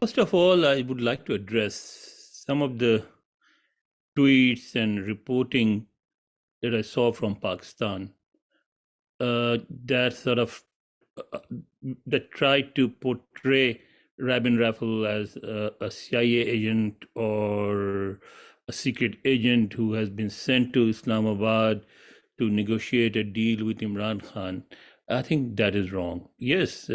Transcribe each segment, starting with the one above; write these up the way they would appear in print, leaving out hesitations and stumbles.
First of all, I would like to address some of the tweets and reporting that I saw from Pakistan that sort of uh, that tried to portray Rabin Raffle as a CIA agent or a secret agent who has been sent to Islamabad to negotiate a deal with Imran Khan. I think that is wrong. Yes,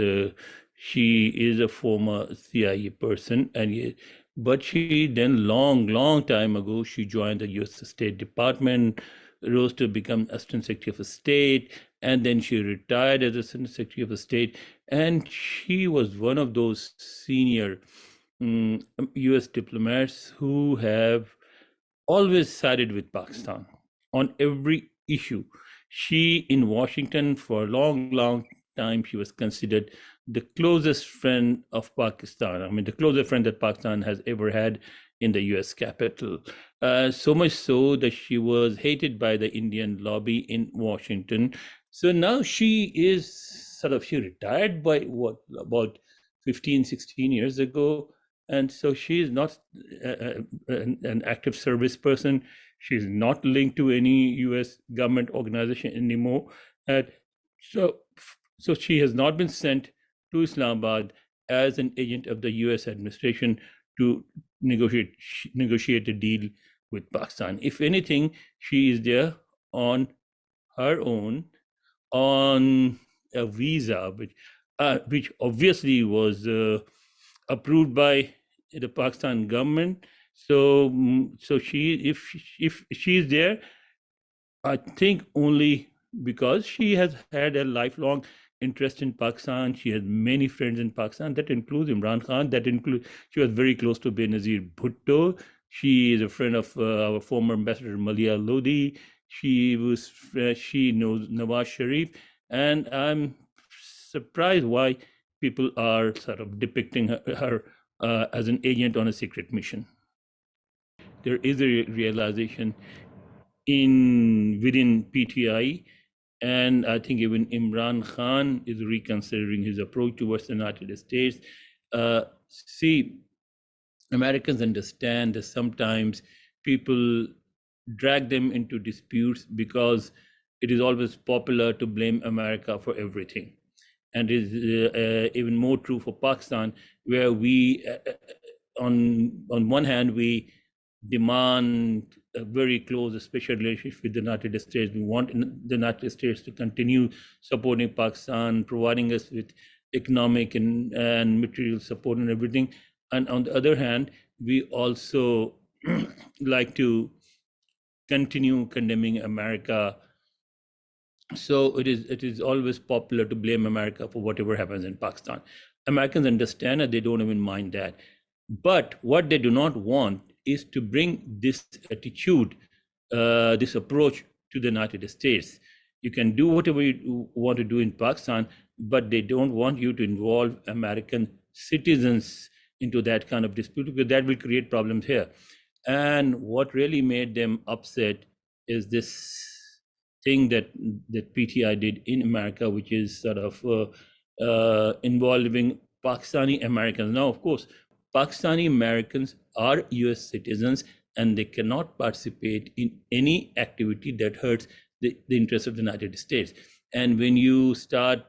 she is a former CIA person, but she then long time ago she joined the U.S. State Department, rose to become Assistant Secretary of State, and then she retired as Assistant Secretary of State, and she was one of those senior U.S. diplomats who have always sided with Pakistan on every issue. She, in Washington, for a long time, she was considered the closest friend of Pakistan. I mean, the closest friend that Pakistan has ever had in the US Capitol. So much so that she was hated by the Indian lobby in Washington. So now she is she retired by what, about 15, 16 years ago. And so she is not an active service person. She's not linked to any US government organization anymore. And so, so she has not been sent to Islamabad as an agent of the US administration to negotiate a deal with Pakistan. If anything, she is there on her own on a visa, which obviously was approved by the Pakistan government. So, so if she is there, I think only because she has had a lifelong interest in Pakistan. She has many friends in Pakistan. That includes Imran Khan. She was very close to Benazir Bhutto. She is a friend of our former ambassador Malia Lodi. She knows Nawaz Sharif, and I'm surprised why people are sort of depicting her as an agent on a secret mission. There is a realization within PTI, and I think even Imran Khan is reconsidering his approach towards the United States. See, Americans understand that sometimes people drag them into disputes because it is always popular to blame America for everything. And it is even more true for Pakistan, where we, on one hand, we demand a very close, special relationship with the United States. We want the United States to continue supporting Pakistan, providing us with economic and material support and everything. And on the other hand, we also like to continue condemning America. So it is always popular to blame America for whatever happens in Pakistan. Americans understand and they don't even mind that. But what they do not want is to bring this attitude, this approach to the United States. You can do whatever you want to do in Pakistan, but they don't want you to involve American citizens into that kind of dispute, because that will create problems here. And what really made them upset is this thing that PTI did in America, which is sort of involving Pakistani Americans. Now, of course, Pakistani Americans are US citizens and they cannot participate in any activity that hurts the interests of the United States. And when you start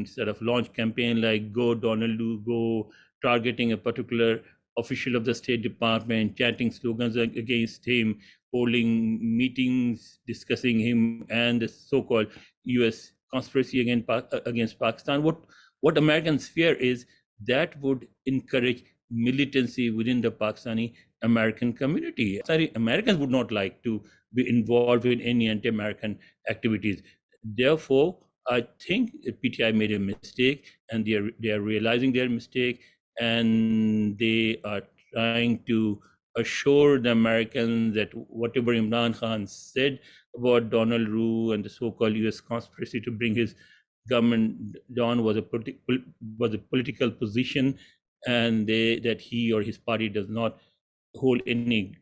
sort of launch campaign like Go Donald Go, targeting a particular official of the State Department, chanting slogans against him, holding meetings discussing him and the so-called US conspiracy against Pakistan, what Americans fear is that would encourage militancy within the Pakistani American community. Americans would not like to be involved in any anti-American activities. Therefore, I think PTI made a mistake, and they are realizing their mistake, and they are trying to assure the Americans that whatever Imran Khan said about Donald Rue and the so-called US conspiracy to bring his government down was a political position, and that he or his party does not hold any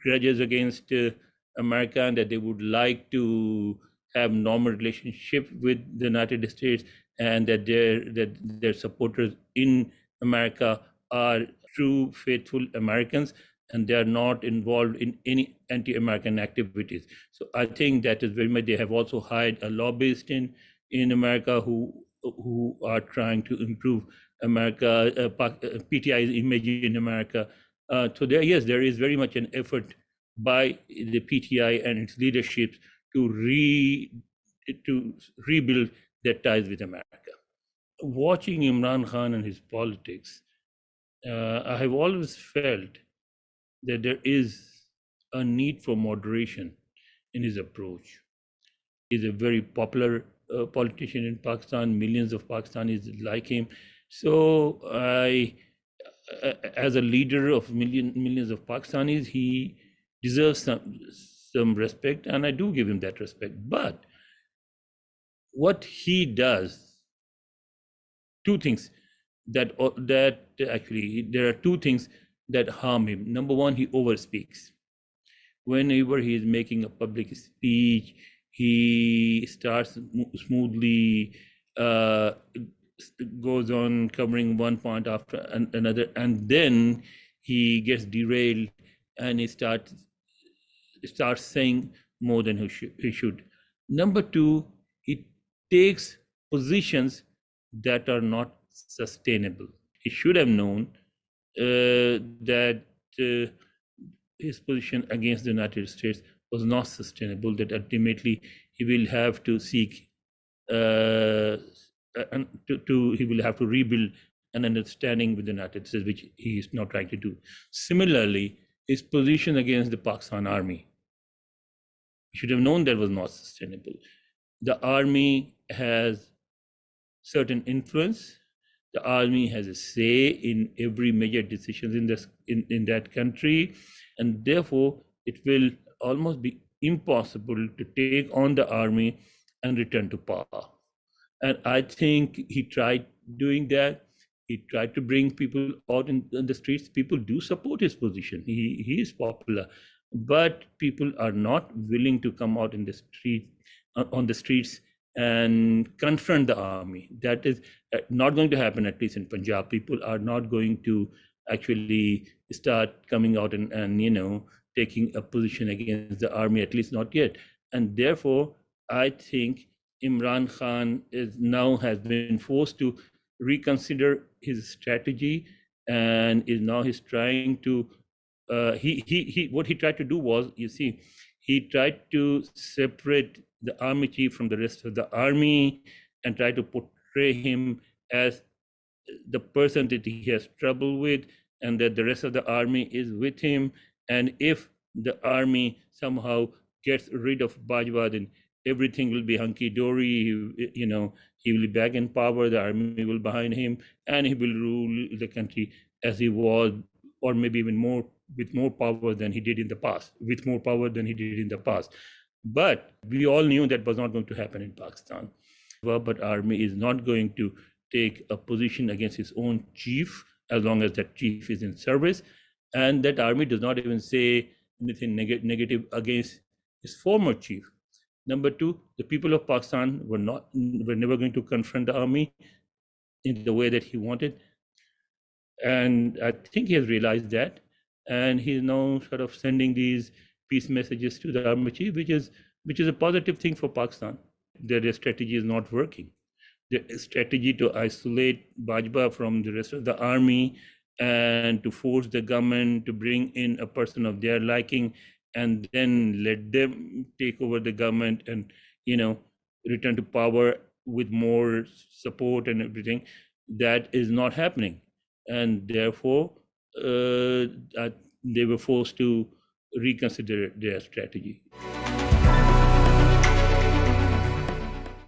grudges against America, and that they would like to have normal relationship with the United States, and that their supporters in America are true faithful Americans, and they are not involved in any anti-American activities. So I think that is very much. They have also hired a lobbyist in America who are trying to improve America, PTI's image in America. So there, yes, there is very much an effort by the PTI and its leadership to rebuild their ties with America. Watching Imran Khan and his politics, I have always felt that there is a need for moderation in his approach. He's a very popular politician in Pakistan. Millions of Pakistanis like him. So as a leader of millions of Pakistanis, he deserves some respect, and I do give him that respect. But what he does, two things that actually, there are two things that harm him. Number one, he overspeaks. Whenever he is making a public speech, he starts smoothly, goes on covering one point after another, and then he gets derailed and he starts saying more than he should. Number two, he takes positions that are not sustainable. He should have known that his position against the United States was not sustainable, that ultimately he will have to seek he will have to rebuild an understanding with the United States, which he is not trying to do. Similarly, his position against the Pakistan army, he should have known that was not sustainable. The army has certain influence. The army has a say in every major decisions in that country, and therefore it will almost be impossible to take on the army and return to power. And I think he tried doing that. He tried to bring people out in the streets. People do support his position. He is popular, but people are not willing to come out in the street on the streets and confront the army. That is not going to happen, at least in Punjab. People are not going to actually start coming out and taking a position against the army, at least not yet. And therefore, I think Imran Khan has been forced to reconsider his strategy, and he's trying to what he tried to do was, he tried to separate the army chief from the rest of the army and try to portray him as the person that he has trouble with, and that the rest of the army is with him. And if the army somehow gets rid of Bajwa, then everything will be hunky-dory. He will be back in power, the army will behind him, and he will rule the country as he was, or maybe even more, with more power than he did in the past, But we all knew that was not going to happen in Pakistan. But army is not going to take a position against his own chief as long as that chief is in service, and that army does not even say anything negative against his former chief. Number two, the people of Pakistan were never going to confront the army in the way that he wanted, and I think he has realized that, and he's now sort of sending these peace messages to the army chief, which is a positive thing for Pakistan. Their strategy is not working. The strategy to isolate Bajwa from the rest of the army and to force the government to bring in a person of their liking and then let them take over the government and return to power with more support and everything, that is not happening. And therefore they were forced to reconsider their strategy.